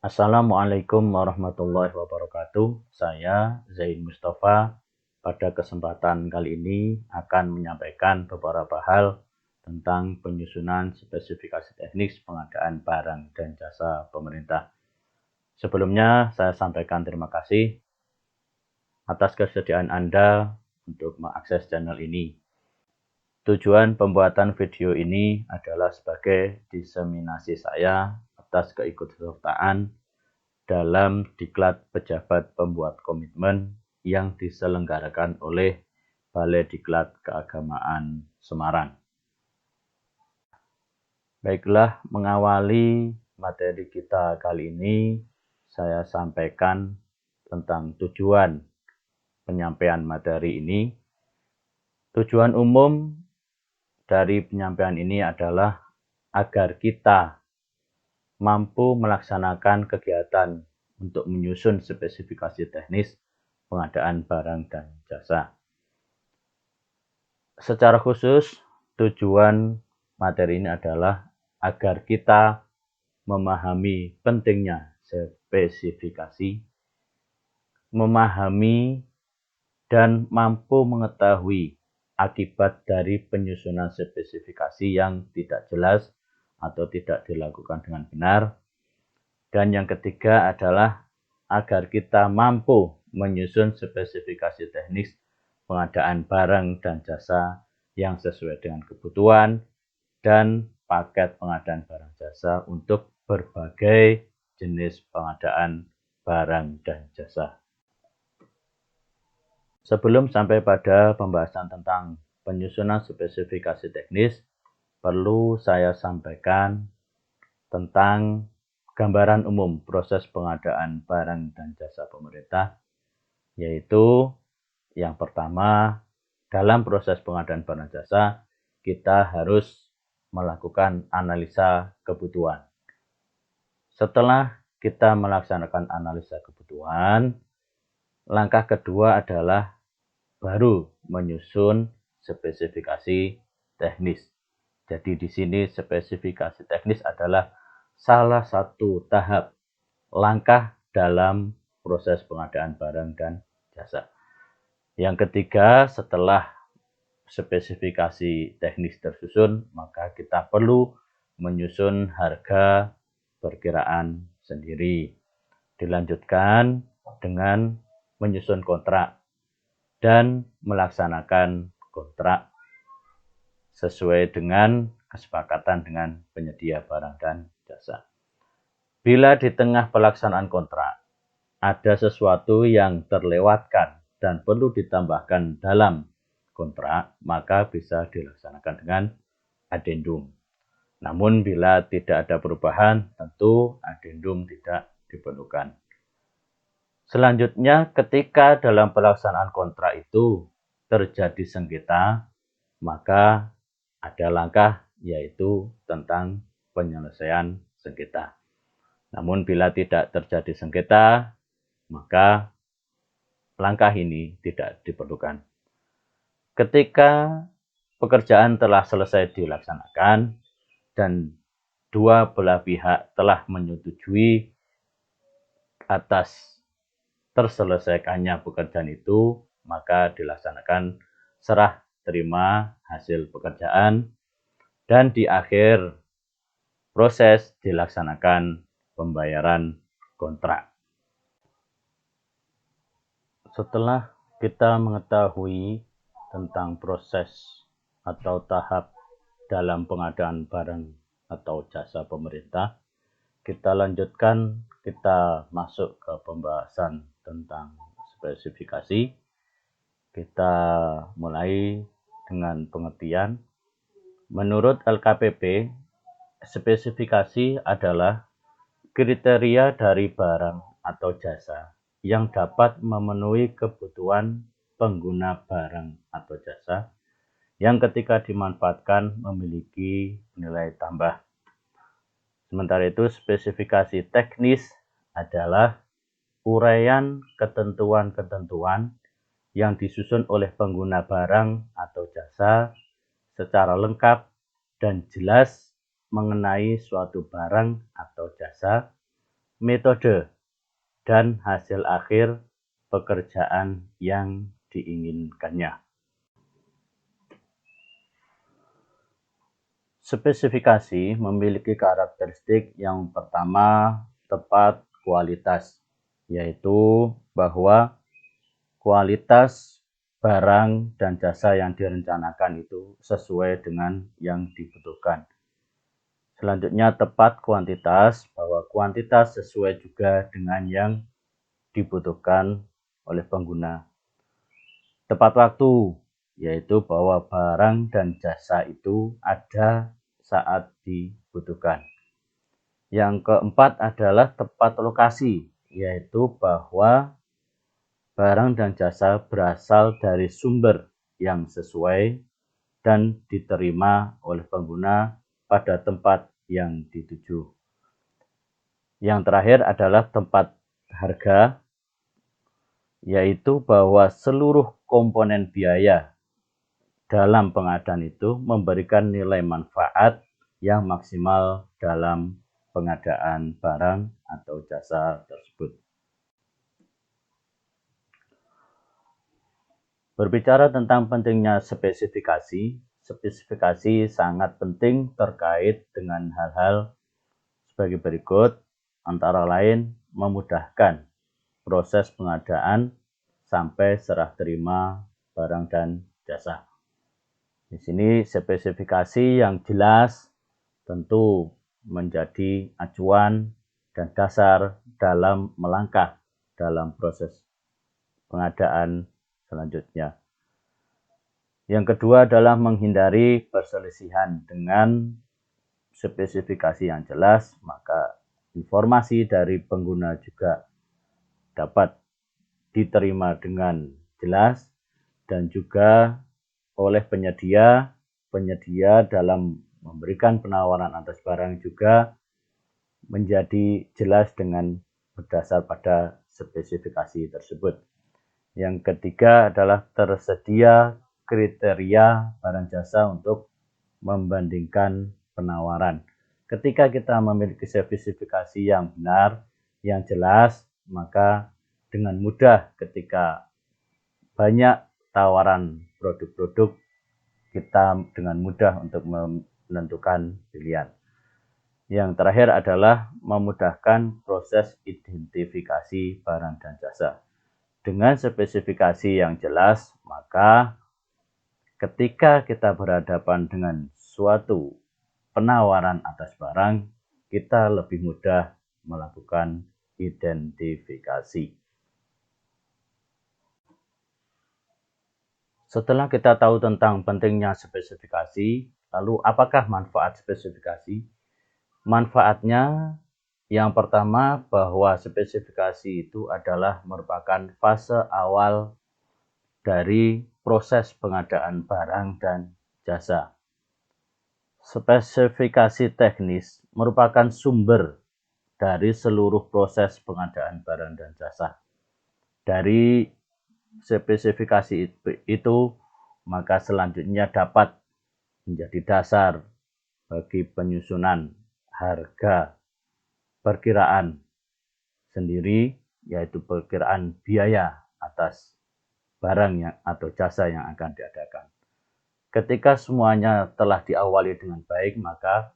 Assalamualaikum warahmatullahi wabarakatuh. Saya Zain Mustafa. Pada kesempatan kali ini akan menyampaikan beberapa hal tentang penyusunan spesifikasi teknis pengadaan barang dan jasa pemerintah. Sebelumnya saya sampaikan terima kasih atas kesediaan Anda untuk mengakses channel ini. Tujuan pembuatan video ini adalah sebagai diseminasi saya atas keikutsertaan dalam diklat pejabat pembuat komitmen yang diselenggarakan oleh Balai Diklat Keagamaan Semarang. Baiklah, mengawali materi kita kali ini, saya sampaikan tentang tujuan penyampaian materi ini. Tujuan umum dari penyampaian ini adalah agar kita mampu melaksanakan kegiatan untuk menyusun spesifikasi teknis pengadaan barang dan jasa. Secara khusus, tujuan materi ini adalah agar kita memahami pentingnya spesifikasi, memahami dan mampu mengetahui akibat dari penyusunan spesifikasi yang tidak jelas atau tidak dilakukan dengan benar. Dan yang ketiga adalah agar kita mampu menyusun spesifikasi teknis pengadaan barang dan jasa yang sesuai dengan kebutuhan dan paket pengadaan barang jasa untuk berbagai jenis pengadaan barang dan jasa. Sebelum sampai pada pembahasan tentang penyusunan spesifikasi teknis, perlu saya sampaikan tentang gambaran umum proses pengadaan barang dan jasa pemerintah, yaitu yang pertama, dalam proses pengadaan barang jasa, kita harus melakukan analisa kebutuhan. Setelah kita melaksanakan analisa kebutuhan, langkah kedua adalah baru menyusun spesifikasi teknis. Jadi di sini spesifikasi teknis adalah salah satu tahap langkah dalam proses pengadaan barang dan jasa. Yang ketiga, setelah spesifikasi teknis tersusun, maka kita perlu menyusun harga perkiraan sendiri. Dilanjutkan dengan menyusun kontrak dan melaksanakan kontrak sesuai dengan kesepakatan dengan penyedia barang dan jasa. Bila di tengah pelaksanaan kontrak ada sesuatu yang terlewatkan dan perlu ditambahkan dalam kontrak, maka bisa dilaksanakan dengan adendum. Namun bila tidak ada perubahan, tentu adendum tidak diperlukan. Selanjutnya, ketika dalam pelaksanaan kontrak itu terjadi sengketa, maka ada langkah yaitu tentang penyelesaian sengketa. Namun bila tidak terjadi sengketa, maka langkah ini tidak diperlukan. Ketika pekerjaan telah selesai dilaksanakan dan dua belah pihak telah menyetujui atas terselesaikannya pekerjaan itu, maka dilaksanakan serah terima hasil pekerjaan dan di akhir proses dilaksanakan pembayaran kontrak. Setelah kita mengetahui tentang proses atau tahap dalam pengadaan barang atau jasa pemerintah, kita lanjutkan, kita masuk ke pembahasan tentang spesifikasi. Kita mulai dengan pengertian. Menurut LKPP, spesifikasi adalah kriteria dari barang atau jasa yang dapat memenuhi kebutuhan pengguna barang atau jasa yang ketika dimanfaatkan memiliki nilai tambah. Sementara itu, spesifikasi teknis adalah uraian ketentuan-ketentuan yang disusun oleh pengguna barang atau jasa secara lengkap dan jelas mengenai suatu barang atau jasa, metode, dan hasil akhir pekerjaan yang diinginkannya. Spesifikasi memiliki karakteristik yang pertama tepat kualitas, yaitu bahwa kualitas barang dan jasa yang direncanakan itu sesuai dengan yang dibutuhkan. Selanjutnya tepat kuantitas, bahwa kuantitas sesuai juga dengan yang dibutuhkan oleh pengguna. Tepat waktu, yaitu bahwa barang dan jasa itu ada saat dibutuhkan. Yang keempat adalah tepat lokasi, yaitu bahwa barang dan jasa berasal dari sumber yang sesuai dan diterima oleh pengguna pada tempat yang dituju. Yang terakhir adalah tempat harga, yaitu bahwa seluruh komponen biaya dalam pengadaan itu memberikan nilai manfaat yang maksimal dalam pengadaan barang atau jasa tersebut. Berbicara tentang pentingnya spesifikasi, spesifikasi sangat penting terkait dengan hal-hal sebagai berikut, antara lain memudahkan proses pengadaan sampai serah terima barang dan jasa. Di sini spesifikasi yang jelas tentu menjadi acuan dan dasar dalam melangkah dalam proses pengadaan selanjutnya. Yang kedua adalah menghindari perselisihan. Dengan spesifikasi yang jelas, maka informasi dari pengguna juga dapat diterima dengan jelas dan juga oleh penyedia dalam memberikan penawaran atas barang juga menjadi jelas dengan berdasar pada spesifikasi tersebut. Yang ketiga adalah tersedia kriteria barang jasa untuk membandingkan penawaran. Ketika kita memiliki spesifikasi yang benar, yang jelas, maka dengan mudah ketika banyak tawaran produk-produk, kita dengan mudah untuk menentukan pilihan. Yang terakhir adalah memudahkan proses identifikasi barang dan jasa. Dengan spesifikasi yang jelas, maka ketika kita berhadapan dengan suatu penawaran atas barang, kita lebih mudah melakukan identifikasi. Setelah kita tahu tentang pentingnya spesifikasi, lalu apakah manfaat spesifikasi? Manfaatnya yang pertama, bahwa spesifikasi itu adalah merupakan fase awal dari proses pengadaan barang dan jasa. Spesifikasi teknis merupakan sumber dari seluruh proses pengadaan barang dan jasa. Dari spesifikasi itu, maka selanjutnya dapat menjadi dasar bagi penyusunan harga perkiraan sendiri, yaitu perkiraan biaya atas barang yang atau jasa yang akan diadakan. Ketika semuanya telah diawali dengan baik, maka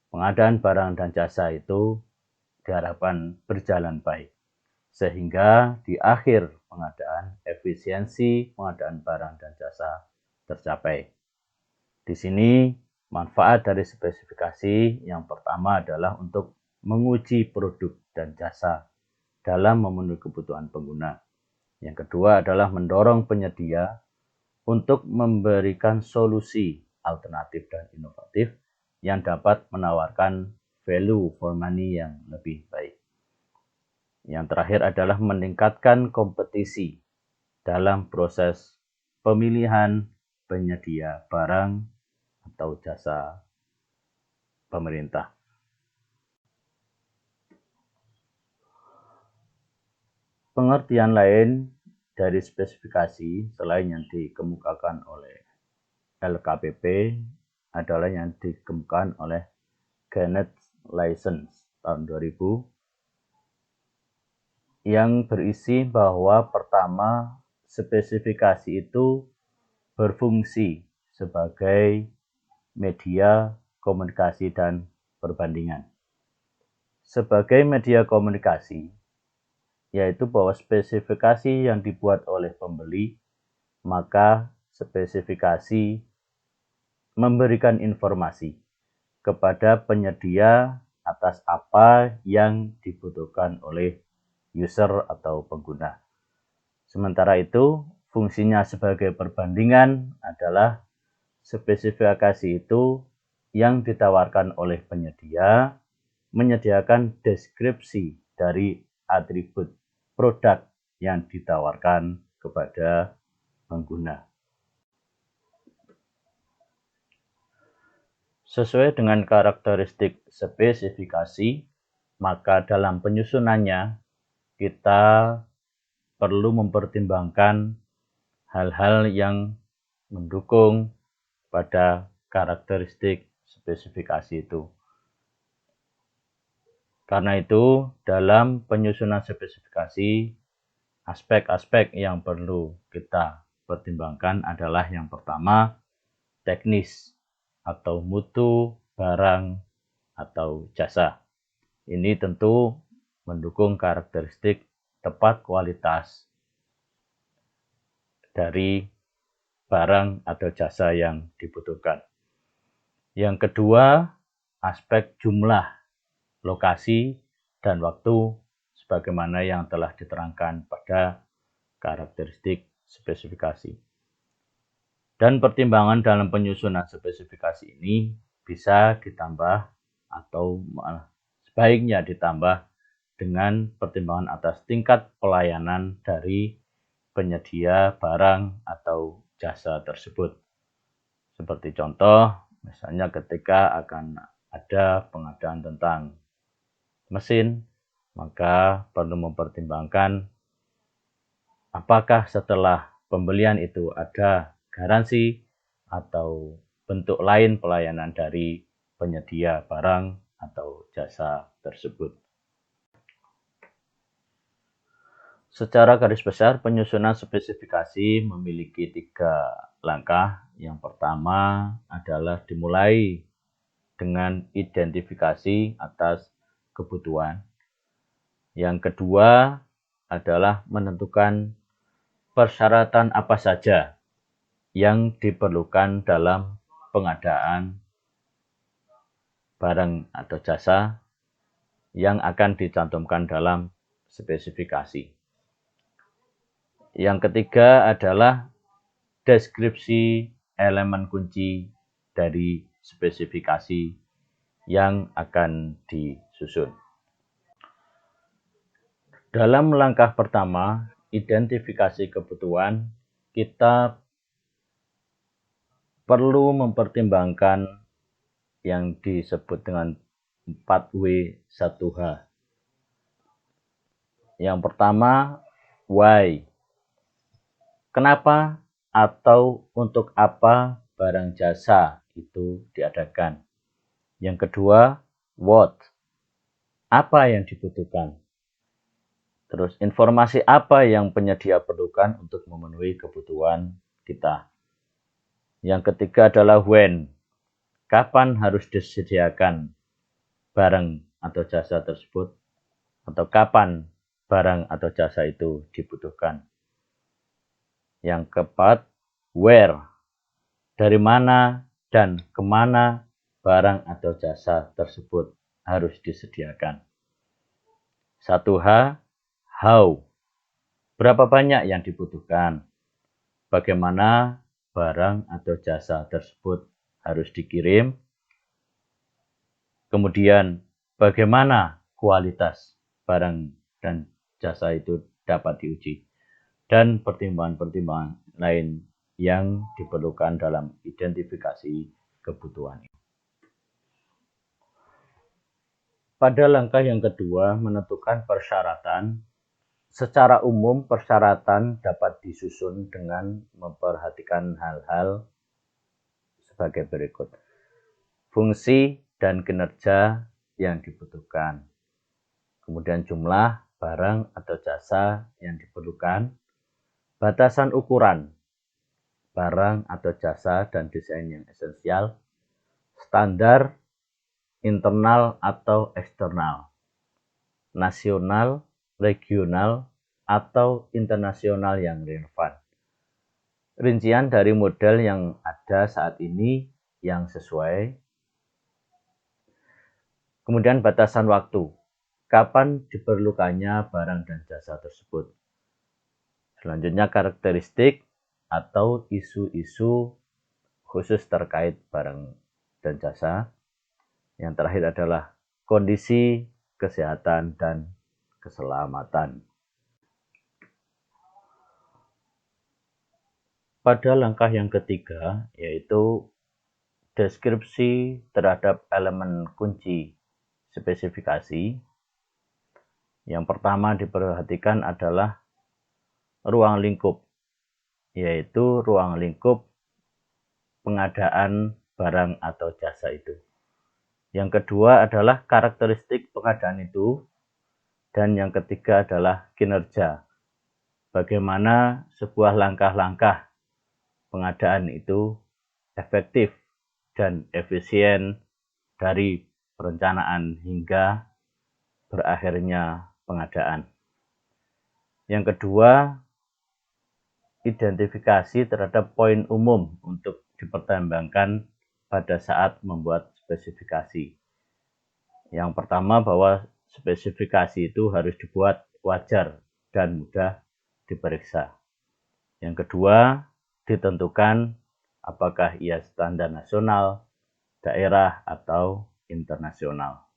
pengadaan barang dan jasa itu diharapkan berjalan baik. Sehingga di akhir pengadaan, efisiensi pengadaan barang dan jasa tercapai. Di sini manfaat dari spesifikasi yang pertama adalah untuk menguji produk dan jasa dalam memenuhi kebutuhan pengguna. Yang kedua adalah mendorong penyedia untuk memberikan solusi alternatif dan inovatif yang dapat menawarkan value for money yang lebih baik. Yang terakhir adalah meningkatkan kompetisi dalam proses pemilihan penyedia barang atau jasa pemerintah. Pengertian lain dari spesifikasi selain yang dikemukakan oleh LKPP adalah yang dikemukakan oleh Kenneth License tahun 2000, yang berisi bahwa pertama, spesifikasi itu berfungsi sebagai media komunikasi dan perbandingan. Sebagai media komunikasi, yaitu bahwa spesifikasi yang dibuat oleh pembeli, maka spesifikasi memberikan informasi kepada penyedia atas apa yang dibutuhkan oleh user atau pengguna. Sementara itu, fungsinya sebagai perbandingan adalah spesifikasi itu yang ditawarkan oleh penyedia menyediakan deskripsi dari atribut produk yang ditawarkan kepada pengguna. Sesuai dengan karakteristik spesifikasi, maka dalam penyusunannya kita perlu mempertimbangkan hal-hal yang mendukung pada karakteristik spesifikasi itu. Karena itu, dalam penyusunan spesifikasi, aspek-aspek yang perlu kita pertimbangkan adalah yang pertama, teknis atau mutu barang atau jasa. Ini tentu mendukung karakteristik tepat kualitas dari barang atau jasa yang dibutuhkan. Yang kedua, aspek jumlah, lokasi, dan waktu sebagaimana yang telah diterangkan pada karakteristik spesifikasi. Dan pertimbangan dalam penyusunan spesifikasi ini bisa ditambah atau sebaiknya ditambah dengan pertimbangan atas tingkat pelayanan dari penyedia barang atau jasa tersebut. Seperti contoh, misalnya ketika akan ada pengadaan tentang mesin, maka perlu mempertimbangkan apakah setelah pembelian itu ada garansi atau bentuk lain pelayanan dari penyedia barang atau jasa tersebut. Secara garis besar, penyusunan spesifikasi memiliki 3 langkah. Yang pertama adalah dimulai dengan identifikasi atas kebutuhan. Yang kedua adalah menentukan persyaratan apa saja yang diperlukan dalam pengadaan barang atau jasa yang akan dicantumkan dalam spesifikasi. Yang ketiga adalah deskripsi elemen kunci dari spesifikasi yang akan disusun. Dalam langkah pertama, identifikasi kebutuhan, kita perlu mempertimbangkan yang disebut dengan 4W 1H. Yang pertama, why. Kenapa atau untuk apa barang jasa itu diadakan. Yang kedua, what. Apa yang dibutuhkan. Terus informasi apa yang penyedia perlukan untuk memenuhi kebutuhan kita. Yang ketiga adalah when. Kapan harus disediakan barang atau jasa tersebut, atau kapan barang atau jasa itu dibutuhkan. Yang keempat, where. Dari mana dan kemana barang atau jasa tersebut harus disediakan. 1H, how. Berapa banyak yang dibutuhkan. Bagaimana barang atau jasa tersebut harus dikirim. Kemudian bagaimana kualitas barang dan jasa itu dapat diuji. Dan pertimbangan-pertimbangan lain yang diperlukan dalam identifikasi kebutuhan. Pada langkah yang kedua, menentukan persyaratan. Secara umum, persyaratan dapat disusun dengan memperhatikan hal-hal sebagai berikut. Fungsi dan kinerja yang dibutuhkan. Kemudian jumlah barang atau jasa yang diperlukan, batasan ukuran barang atau jasa dan desain yang esensial, standar internal atau eksternal, nasional, regional, atau internasional yang relevan. Rincian dari model yang ada saat ini yang sesuai. Kemudian batasan waktu. Kapan diperlukannya barang dan jasa tersebut. Selanjutnya karakteristik atau isu-isu khusus terkait barang dan jasa. Yang terakhir adalah kondisi kesehatan dan keselamatan. Pada langkah yang ketiga, yaitu deskripsi terhadap elemen kunci spesifikasi. Yang pertama diperhatikan adalah ruang lingkup, yaitu ruang lingkup pengadaan barang atau jasa itu. Yang kedua adalah karakteristik pengadaan itu. Dan yang ketiga adalah kinerja. Bagaimana sebuah langkah-langkah pengadaan itu efektif dan efisien dari perencanaan hingga berakhirnya pengadaan. Yang kedua, identifikasi terhadap poin umum untuk dipertimbangkan pada saat membuat spesifikasi. Yang pertama, bahwa spesifikasi itu harus dibuat wajar dan mudah diperiksa. Yang kedua, ditentukan apakah ia standar nasional, daerah, atau internasional.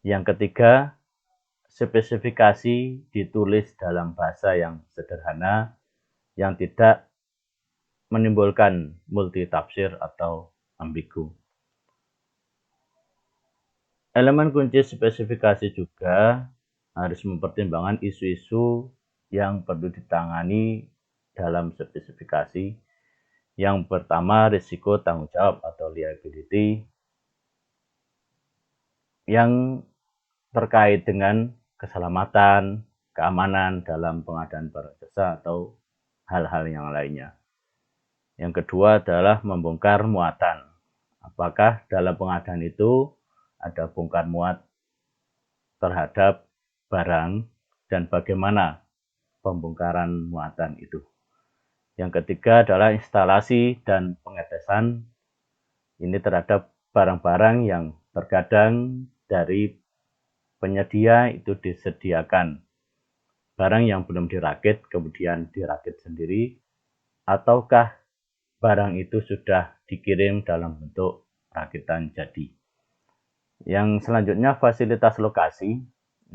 Yang ketiga, spesifikasi ditulis dalam bahasa yang sederhana, yang tidak menimbulkan multitafsir atau ambigu. Elemen kunci spesifikasi juga harus mempertimbangkan isu-isu yang perlu ditangani dalam spesifikasi. Yang pertama, risiko tanggung jawab atau liability yang terkait dengan keselamatan, keamanan dalam pengadaan barang jasa atau hal-hal yang lainnya. Yang kedua adalah membongkar muatan. Apakah dalam pengadaan itu ada bongkar muat terhadap barang dan bagaimana pembongkaran muatan itu. Yang ketiga adalah instalasi dan pengetesan. Ini terhadap barang-barang yang terkadang dari penyedia itu disediakan barang yang belum dirakit, kemudian dirakit sendiri, ataukah barang itu sudah dikirim dalam bentuk rakitan jadi. Yang selanjutnya fasilitas lokasi,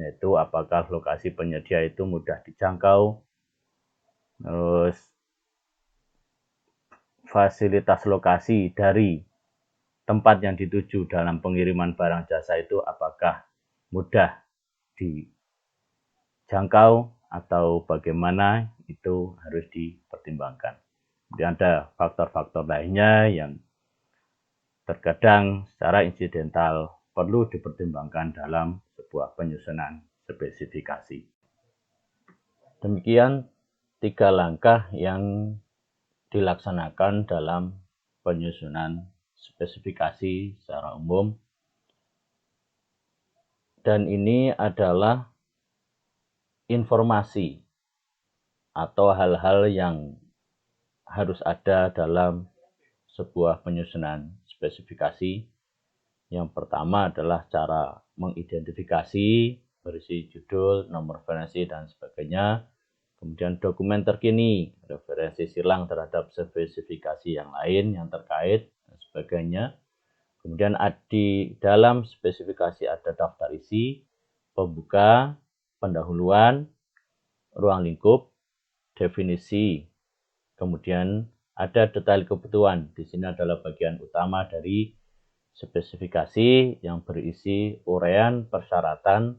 yaitu apakah lokasi penyedia itu mudah dijangkau, terus fasilitas lokasi dari tempat yang dituju dalam pengiriman barang jasa itu apakah mudah dijangkau atau bagaimana, itu harus dipertimbangkan. Kemudian ada faktor-faktor lainnya yang terkadang secara insidental perlu dipertimbangkan dalam sebuah penyusunan spesifikasi. Demikian 3 langkah yang dilaksanakan dalam penyusunan spesifikasi secara umum. Dan ini adalah informasi atau hal-hal yang harus ada dalam sebuah penyusunan spesifikasi. Yang pertama adalah cara mengidentifikasi, berisi judul, nomor referensi, dan sebagainya. Kemudian dokumen terkini, referensi silang terhadap spesifikasi yang lain yang terkait, dan sebagainya. Kemudian di dalam spesifikasi ada daftar isi, pembuka, pendahuluan, ruang lingkup, definisi. Kemudian ada detail kebutuhan. Di sini adalah bagian utama dari spesifikasi yang berisi uraian persyaratan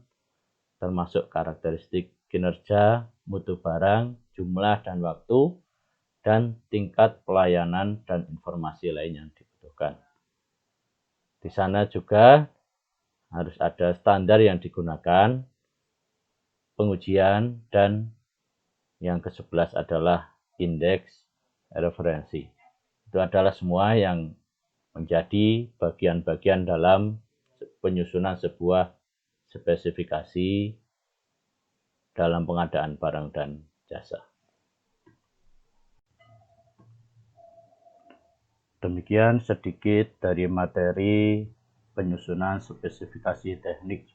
termasuk karakteristik kinerja, mutu barang, jumlah dan waktu, dan tingkat pelayanan dan informasi lain yang dibutuhkan. Di sana juga harus ada standar yang digunakan, pengujian, dan yang ke-11 adalah indeks referensi. Itu adalah semua yang menjadi bagian-bagian dalam penyusunan sebuah spesifikasi dalam pengadaan barang dan jasa. Demikian sedikit dari materi penyusunan spesifikasi teknik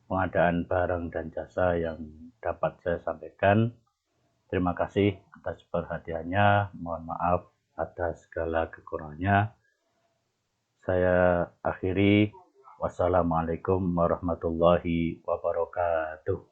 pengadaan barang dan jasa yang dapat saya sampaikan. Terima kasih atas perhatiannya. Mohon maaf atas segala kekurangannya. Saya akhiri. Wassalamualaikum warahmatullahi wabarakatuh.